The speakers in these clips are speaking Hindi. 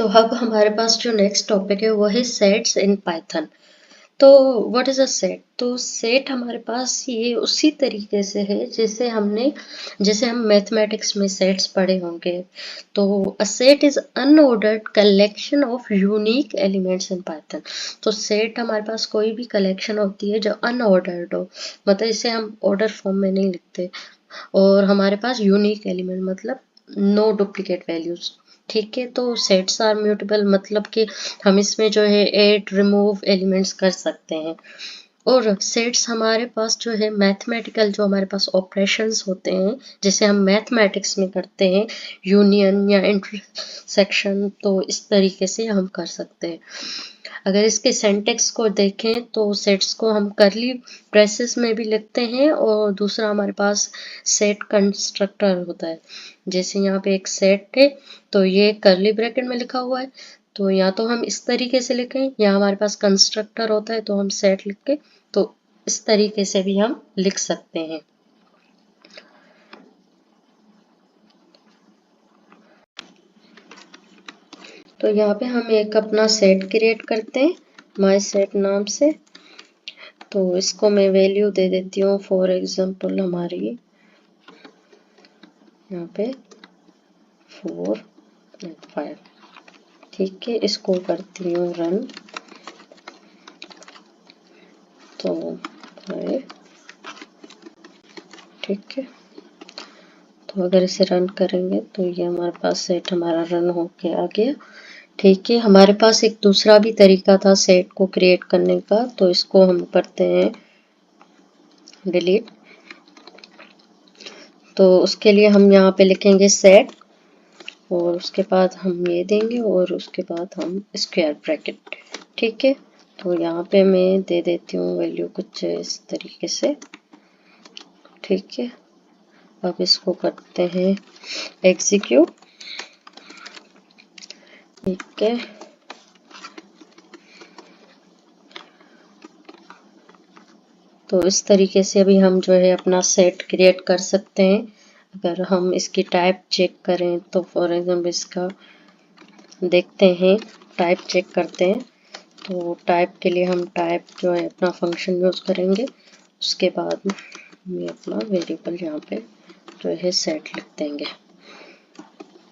तो अब हमारे पास जो नेक्स्ट टॉपिक है वो है सेट्स इन पाइथन। तो व्हाट इज अ सेट? तो सेट हमारे पास ये उसी तरीके से है जैसे हम मैथमेटिक्स में सेट्स पढ़े होंगे। तो a set is unordered collection of unique elements in Python. तो सेट हमारे पास कोई भी कलेक्शन होती है जो अनऑर्डर्ड हो, मतलब इसे हम ऑर्डर फॉर्म में नहीं लिखते, और हमारे पास यूनिक एलिमेंट मतलब नो डुप्लीकेट वैल्यूज। ठीक है, तो सेट्स आर म्यूटेबल मतलब कि हम इसमें जो है ऐड रिमूव एलिमेंट्स कर सकते हैं। और सेट्स हमारे पास जो है मैथमेटिकल जो हमारे पास ऑपरेशंस होते हैं, जैसे हम मैथमेटिक्स में करते हैं यूनियन या इंटरसेक्शन, तो इस तरीके से हम कर सकते हैं। अगर इसके सिंटैक्स को देखें तो सेट्स को हम करली ब्रेसेस में भी लिखते हैं, और दूसरा हमारे पास सेट कंस्ट्रक्टर होता है। जैसे यहाँ पे एक सेट है तो ये करली ब्रैकेट में लिखा हुआ है, तो या तो हम इस तरीके से लिखें, या हमारे पास कंस्ट्रक्टर होता है तो हम सेट लिख के तो इस तरीके से भी हम लिख सकते हैं। तो यहाँ पे हम एक अपना सेट क्रिएट करते हैं माई सेट नाम से। तो इसको मैं वैल्यू दे देती हूँ, फॉर एग्जांपल हमारी यहाँ पे 4 और 5। ठीक है, इसको करती हूँ रन। तो 5, ठीक है, तो अगर इसे रन करेंगे तो ये हमारे पास सेट हमारा रन होके आ गया। ठीक है, हमारे पास एक दूसरा भी तरीका था सेट को क्रिएट करने का, तो इसको हम करते हैं डिलीट। तो उसके लिए हम यहाँ पे लिखेंगे सेट, और उसके बाद हम ये देंगे, और उसके बाद हम स्क्वायर ब्रैकेट। ठीक है, तो यहाँ पे मैं दे देती हूँ वैल्यू कुछ इस तरीके से। ठीक है, अब इसको करते हैं एग्जीक्यूट। ठीक है, तो इस तरीके से अभी हम जो है अपना सेट क्रिएट कर सकते हैं। अगर हम इसकी टाइप चेक करें तो फॉर एग्जाम्पल इसका देखते हैं, टाइप चेक करते हैं। तो टाइप के लिए हम टाइप जो है अपना फंक्शन यूज़ करेंगे, उसके बाद में अपना वेरिएबल यहाँ पे जो है सेट लिख देंगे।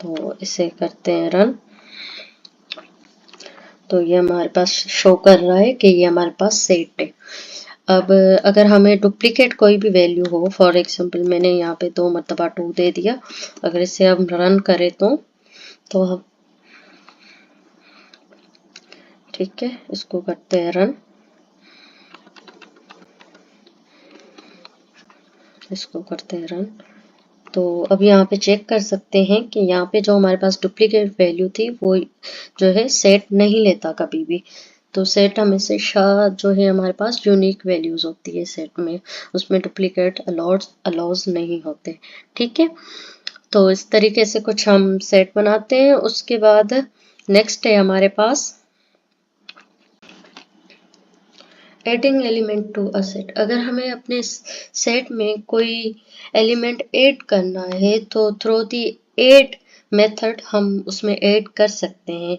तो इसे करते हैं रन। तो ये हमारे पास शो कर रहा है कि ये हमारे पास सेट है। अब अगर हमें डुप्लीकेट कोई भी वैल्यू हो, फॉर एग्जांपल मैंने यहाँ पे 2 मरतबा 2 दे दिया, अगर इसे हम रन करें तो हम ठीक है, इसको करते हैं रन। इसको करते हैं रन। तो अब यहाँ पे चेक कर सकते हैं कि यहाँ पे जो हमारे पास डुप्लीकेट वैल्यू थी वो जो है सेट नहीं लेता कभी भी। तो सेट हमेशा जो है हमारे पास यूनिक वैल्यूज होती है सेट में, उसमें डुप्लीकेट अलाउज नहीं होते। ठीक है, तो इस तरीके से कुछ हम सेट बनाते हैं। उसके बाद नेक्स्ट है हमारे पास adding element to a set. अगर हमें अपने सेट में कोई एलिमेंट ऐड करना है तो थ्रू दी ऐड मेथड हम उसमें ऐड कर सकते हैं।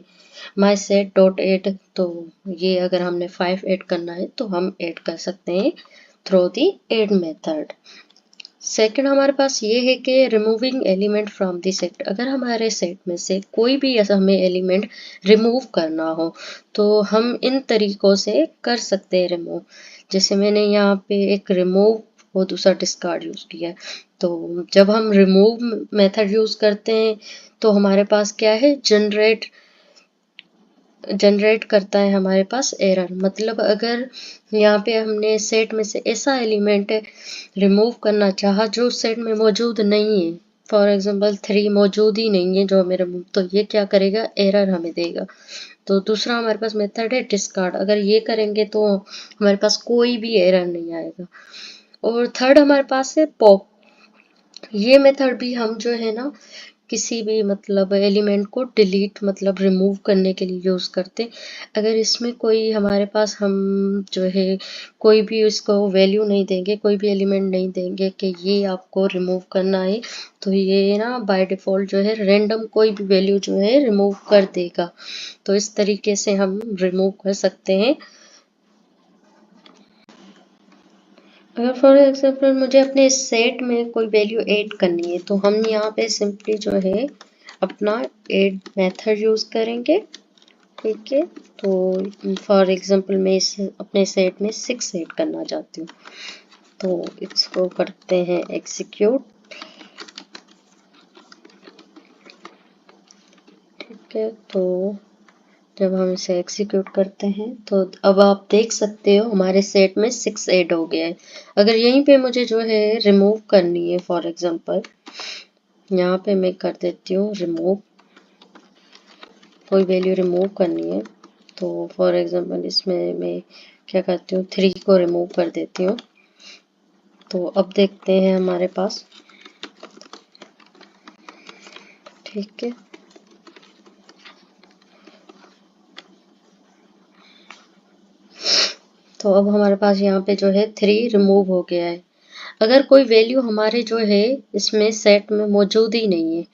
माई सेट डॉट ऐड, तो ये अगर हमने 5 ऐड करना है तो हम ऐड कर सकते हैं through the add method. Second हमारे पास ये है कि removing element from the set. अगर हमारे सेट में से कोई भी ऐसा हमें एलिमेंट रिमूव करना हो तो हम इन तरीकों से कर सकते हैं रिमूव। जैसे मैंने यहाँ पे एक रिमूव और दूसरा डिस्कार्ड यूज किया है। तो जब हम रिमूव मेथड यूज करते हैं तो हमारे पास क्या है, जनरेट करता है हमारे पास एरर। मतलब अगर यहाँ पे हमने सेट में से ऐसा एलिमेंट रिमूव करना चाहा जो सेट में मौजूद नहीं है, फॉर एग्जांपल 3 मौजूद ही नहीं है जो हमें रिमूव, तो ये क्या करेगा, एरर हमें देगा। तो दूसरा हमारे पास मेथड है डिस्कार्ड। अगर ये करेंगे तो हमारे पास कोई भी एरर नहीं आएगा। और थर्ड हमारे पास है पॉप। ये मेथड भी हम जो है ना किसी भी मतलब एलिमेंट को डिलीट मतलब रिमूव करने के लिए यूज़ करते। अगर इसमें कोई हमारे पास हम जो है कोई भी इसको वैल्यू नहीं देंगे, कोई भी एलिमेंट नहीं देंगे कि ये आपको रिमूव करना है, तो ये ना बाय डिफ़ॉल्ट जो है रैंडम कोई भी वैल्यू जो है रिमूव कर देगा। तो इस तरीके से हम रिमूव कर सकते हैं। अगर फॉर एग्जाम्पल मुझे अपने सेट में कोई वैल्यू ऐड करनी है, तो हम यहाँ पे सिंपली जो है अपना ऐड मेथड यूज़ करेंगे। ठीक है, तो फॉर एग्जाम्पल मैं इस अपने सेट में 6 ऐड करना चाहती हूँ, तो इसको करते हैं एग्जीक्यूट। ठीक है, तो जब हम इसे एग्जीक्यूट करते हैं तो अब आप देख सकते हो हमारे सेट में 6 ऐड हो गया है। अगर यहीं पे मुझे जो है रिमूव करनी है, फॉर एग्जांपल यहाँ पे मैं कर देती हूँ रिमूव, कोई वैल्यू रिमूव करनी है, तो फॉर एग्जांपल इसमें मैं क्या करती हूँ 3 को रिमूव कर देती हूँ। तो अब देखते हैं हमारे पास, ठीक है, तो अब हमारे पास यहाँ पे जो है 3 रिमूव हो गया है। अगर कोई वैल्यू हमारे जो है इसमें सेट में मौजूद ही नहीं है,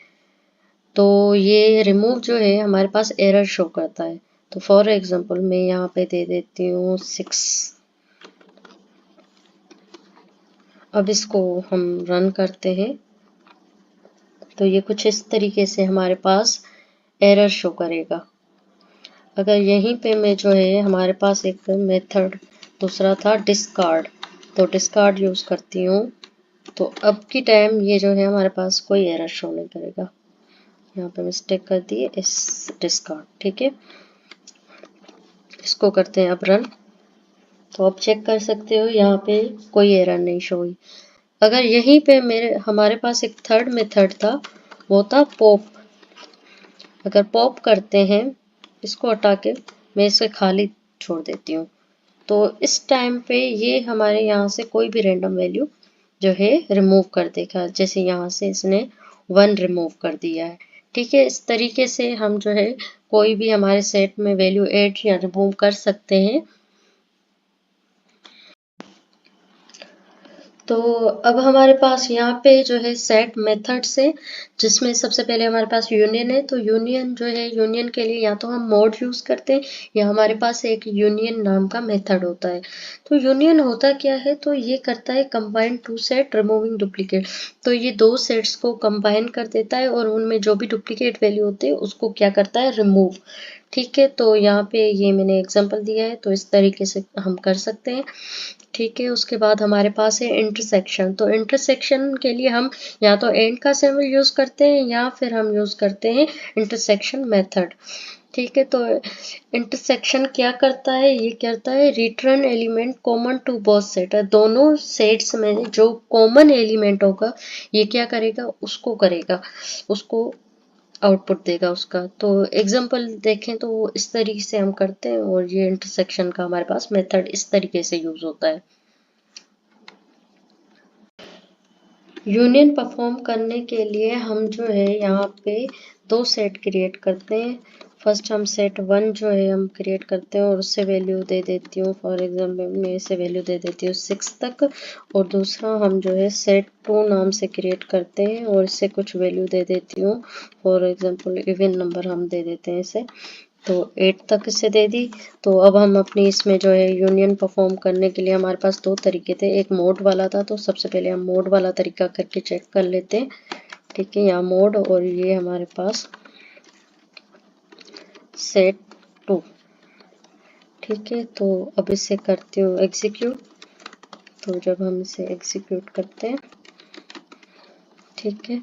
तो ये रिमूव जो है हमारे पास एरर शो करता है। तो फॉर एग्जांपल मैं यहाँ पे दे देती हूँ 6। अब इसको हम रन करते हैं, तो ये कुछ इस तरीके से हमारे पास एरर शो करेगा। अगर यहीं पे मैं जो है हमारे पास एक मेथड दूसरा था डिस्कार्ड, तो डिस्कार्ड यूज़ करती हूँ, तो अब की टाइम ये जो है हमारे पास कोई एरर शो नहीं करेगा। यहाँ पे मिस्टेक कर दी है, इस डिस्कार्ड। ठीक है, इसको करते हैं अब रन, तो आप चेक कर सकते हो यहाँ पे कोई एरर नहीं शो हुई। अगर यहीं पे हमारे पास एक थर्ड मेथड था, वो था पॉप। अगर पॉप करते हैं, इसको हटा के मैं इसे खाली छोड़ देती हूँ, तो इस टाइम पे ये हमारे यहाँ से कोई भी रैंडम वैल्यू जो है रिमूव कर देगा। जैसे यहाँ से इसने 1 रिमूव कर दिया है। ठीक है, इस तरीके से हम जो है कोई भी हमारे सेट में वैल्यू ऐड या रिमूव कर सकते हैं। तो अब हमारे पास यहाँ पे जो है सेट मेथड्स है, जिसमें सबसे पहले हमारे पास यूनियन है। तो यूनियन जो है, यूनियन के लिए या तो हम मोड यूज़ करते हैं या हमारे पास एक यूनियन नाम का मेथड होता है। तो यूनियन होता क्या है, तो ये करता है combine two set removing duplicate. तो ये 2 सेट्स को कंबाइन कर देता है और उनमें जो भी डुप्लीकेट वैल्यू होती है उसको क्या करता है, रिमूव। ठीक है, तो यहाँ पे ये मैंने एग्जांपल दिया है, तो इस तरीके से हम कर सकते हैं। ठीक है, उसके बाद हमारे पास है इंटरसेक्शन। तो इंटरसेक्शन के लिए हम या तो एंड का सिंबल यूज़ करते हैं या फिर हम यूज़ करते हैं इंटरसेक्शन मेथड। ठीक है, तो इंटरसेक्शन क्या करता है, ये करता है return element common to both set. दोनों सेट्स में जो कॉमन एलिमेंट होगा ये क्या करेगा, उसको करेगा, उसको आउटपुट देगा उसका। तो एग्जांपल देखें तो इस तरीके से हम करते हैं, और ये इंटरसेक्शन का हमारे पास मेथड इस तरीके से यूज होता है। यूनियन परफॉर्म करने के लिए हम जो है यहाँ पे 2 सेट क्रिएट करते हैं। फर्स्ट हम सेट 1 जो है हम क्रिएट करते हैं और उससे वैल्यू दे देती हूँ, फॉर एग्जांपल मैं इसे वैल्यू दे देती हूँ 6 तक। और दूसरा हम जो है सेट 2 नाम से क्रिएट करते हैं और इससे कुछ वैल्यू दे देती हूँ, फॉर एग्जांपल इवन नंबर हम दे देते हैं इसे, तो 8 तक इसे दे दी। तो अब हम अपनी इसमें जो है यूनियन परफॉर्म करने के लिए हमारे पास 2 तरीके थे, एक मोड वाला था, तो सबसे पहले हम मोड वाला तरीका करके चेक कर लेते हैं। ठीक है, यहाँ मोड, और ये हमारे पास सेट 2। ठीक है, तो अब इसे करती हूँ एग्जीक्यूट। तो जब हम इसे एग्जीक्यूट करते हैं, ठीक है,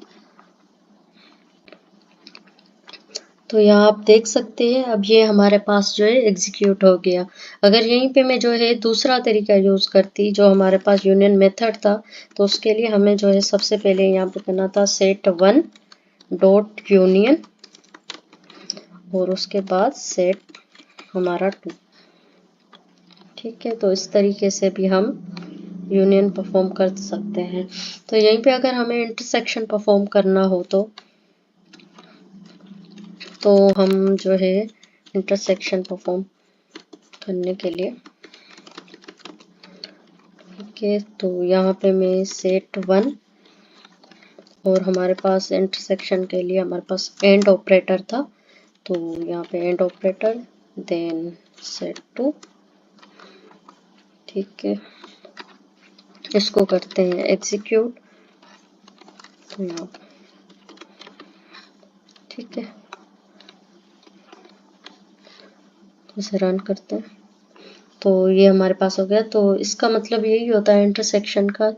तो यहाँ आप देख सकते हैं अब ये हमारे पास जो है एग्जीक्यूट हो गया। अगर यहीं पे मैं जो है दूसरा तरीका यूज़ करती, जो हमारे पास यूनियन मेथड था, तो उसके लिए हमें जो है सबसे पहले यहाँ पे करना था सेट 1 डॉट यूनियन और उसके बाद सेट हमारा 2। ठीक है, तो इस तरीके से भी हम यूनियन परफॉर्म कर सकते हैं। तो यहीं पे अगर हमें इंटरसेक्शन परफॉर्म करना हो, तो तो हम जो है इंटरसेक्शन परफॉर्म करने के लिए, ठीक है, तो यहाँ पे मैं सेट 1 और हमारे पास इंटरसेक्शन के लिए हमारे पास एंड ऑपरेटर था, तो यहाँ पे एंड ऑपरेटर, देन सेट 2, ठीक है, इसको करते हैं एग्जीक्यूट, तो यहाँ पे, ठीक है, इसे रन करते हैं, तो ये हमारे पास हो गया। तो इसका मतलब यही होता है इंटरसेक्शन का,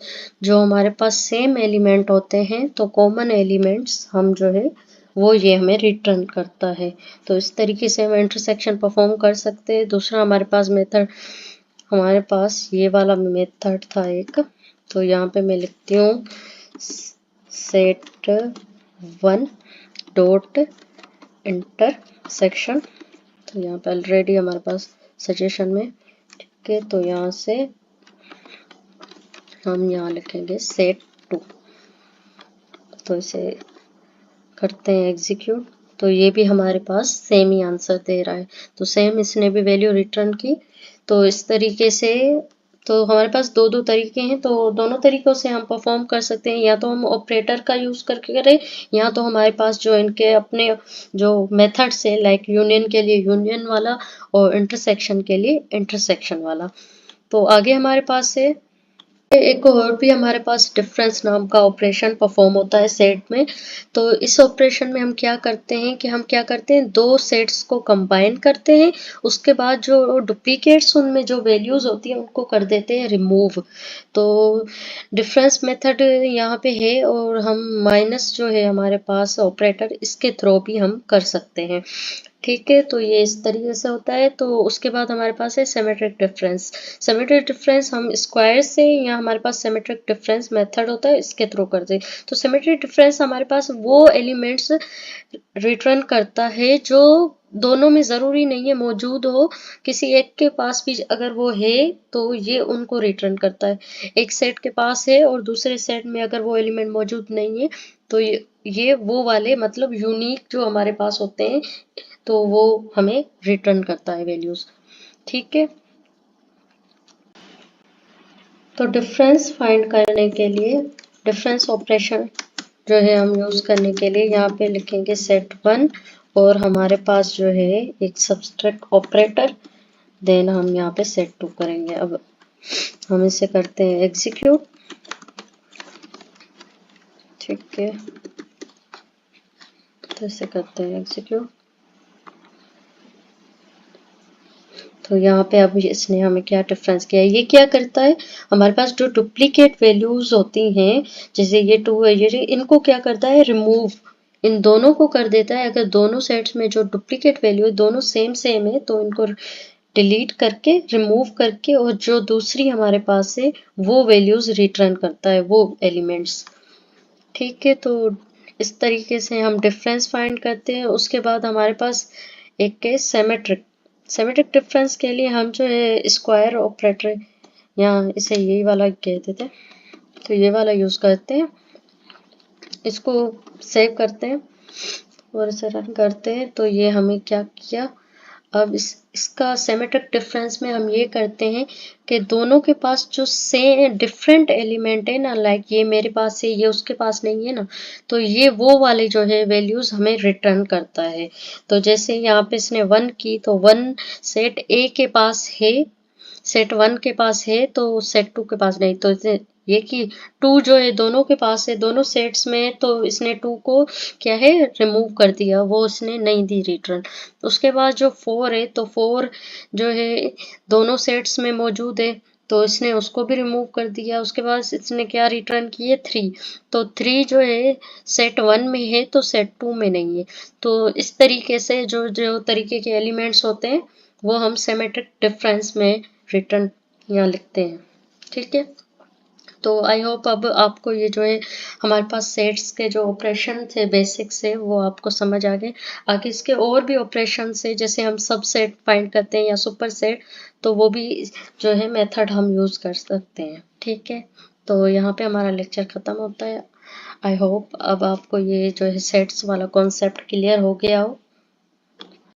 जो हमारे पास सेम एलिमेंट होते हैं तो कॉमन एलिमेंट्स हम जो है वो ये हमें रिटर्न करता है। तो इस तरीके से हम इंटरसेक्शन परफॉर्म कर सकते हैं। दूसरा हमारे पास मेथड, हमारे पास ये वाला मेथड था एक, तो यहाँ पे मैं लिखती हूँ सेट 1 डॉट इंटरसेक्शन, तो यहाँ पे ऑलरेडी हमारे पास सजेशन में, ठीक है, तो यहाँ से हम यहाँ लिखेंगे सेट 2, तो इसे करते हैं एग्जीक्यूट, तो ये भी हमारे पास सेम ही आंसर दे रहा है, तो सेम इसने भी वैल्यू रिटर्न की। तो इस तरीके से, तो हमारे पास दो तरीके हैं, तो दोनों तरीकों से हम परफॉर्म कर सकते हैं, या तो हम ऑपरेटर का यूज़ करके करें, या तो हमारे पास जो इनके अपने जो मेथड्स है, लाइक यूनियन के लिए यूनियन वाला और इंटरसेक्शन के लिए इंटरसेक्शन वाला। तो आगे हमारे पास है एक और भी हमारे पास डिफरेंस नाम का ऑपरेशन परफॉर्म होता है सेट में। तो इस ऑपरेशन में हम क्या करते हैं कि हम क्या करते हैं, दो सेट्स को कंबाइन करते हैं, उसके बाद जो डुप्लीकेट्स उनमें जो वैल्यूज होती है उनको कर देते हैं रिमूव। तो डिफरेंस मेथड यहाँ पे है, और हम माइनस जो है हमारे पास ऑपरेटर, इसके थ्रू भी हम कर सकते हैं, ठीक है। तो ये इस तरीके से होता है। तो उसके बाद हमारे पास है सिमेट्रिक डिफरेंस। सिमेट्रिक डिफरेंस हम स्क्वायर से, या हमारे पास सिमेट्रिक डिफरेंस मेथड होता है, इसके थ्रू करते हैं। तो सिमेट्रिक डिफरेंस हमारे पास वो एलिमेंट्स रिटर्न करता है जो दोनों में ज़रूरी नहीं है मौजूद हो, किसी एक के पास भी अगर वो है तो ये उनको रिटर्न करता है। एक सेट के पास है और दूसरे सेट में अगर वो एलिमेंट मौजूद नहीं है, तो ये वो वाले मतलब यूनिक जो हमारे पास होते हैं, तो वो हमें रिटर्न करता है वैल्यूज, ठीक है। तो डिफरेंस फाइंड करने के लिए, डिफरेंस ऑपरेशन जो है हम यूज करने के लिए यहाँ पे लिखेंगे सेट 1, और हमारे पास जो है एक सबट्रैक्ट ऑपरेटर, देन हम यहाँ पे सेट 2 करेंगे। अब हम इसे करते हैं एग्जीक्यूट, ठीक है, तो इसे करते हैं एग्जीक्यूट। तो यहाँ पे अब इसने हमें क्या डिफरेंस किया, ये क्या करता है, हमारे पास जो डुप्लीकेट वैल्यूज होती हैं, जैसे ये 2 है, ये इनको क्या करता है, रिमूव, इन दोनों को कर देता है। अगर दोनों सेट्स में जो डुप्लीकेट वैल्यू है दोनों सेम सेम है, तो इनको डिलीट करके, रिमूव करके, और जो दूसरी हमारे पास है वो वैल्यूज रिटर्न करता है, वो एलिमेंट्स, ठीक है। तो इस तरीके से हम डिफरेंस फाइंड करते हैं। उसके बाद हमारे पास एक है सेमेट्रिक। सेमेट्रिक डिफरेंस के लिए हम जो है स्क्वायर ऑपरेटर, या इसे यही वाला कहते थे, तो ये वाला यूज करते हैं, इसको सेव करते हैं और इसे रन करते हैं। तो ये हमें क्या किया, अब इसका सिमेट्रिक डिफरेंस में हम ये करते हैं कि दोनों के पास जो से डिफरेंट एलिमेंट है ना, लाइक ये मेरे पास है, ये उसके पास नहीं है ना, तो ये वो वाले जो है वैल्यूज हमें रिटर्न करता है। तो जैसे यहाँ पे इसने 1 की, तो 1 सेट ए के पास है, सेट 1 के पास है, तो सेट 2 के पास नहीं। तो इसे ये कि 2 जो है दोनों के पास है, दोनों सेट्स में, तो इसने 2 को क्या है, रिमूव कर दिया, वो इसने नहीं दी रिटर्न। उसके बाद जो 4 है, तो 4 जो है दोनों सेट्स में मौजूद है, तो इसने उसको भी रिमूव कर दिया। उसके बाद इसने क्या रिटर्न किए, 3, तो 3 जो है सेट 1 में है, तो सेट 2 में नहीं है। तो इस तरीके से जो जो तरीके के एलिमेंट्स होते हैं वो हम सिमेट्रिक डिफरेंस में रिटर्न यहाँ लिखते हैं, ठीक है। तो आई होप अब आपको ये जो है हमारे पास सेट्स के जो ऑपरेशन थे बेसिक से, वो आपको समझ आ गए। आगे इसके और भी ऑपरेशन है, जैसे हम सब सेट फाइंड करते हैं या सुपर सेट, तो वो भी जो है मेथड हम यूज़ कर सकते हैं, ठीक है। तो यहाँ पे हमारा लेक्चर ख़त्म होता है। आई होप अब आपको ये जो है सेट्स वाला कॉन्सेप्ट क्लियर हो गया हो।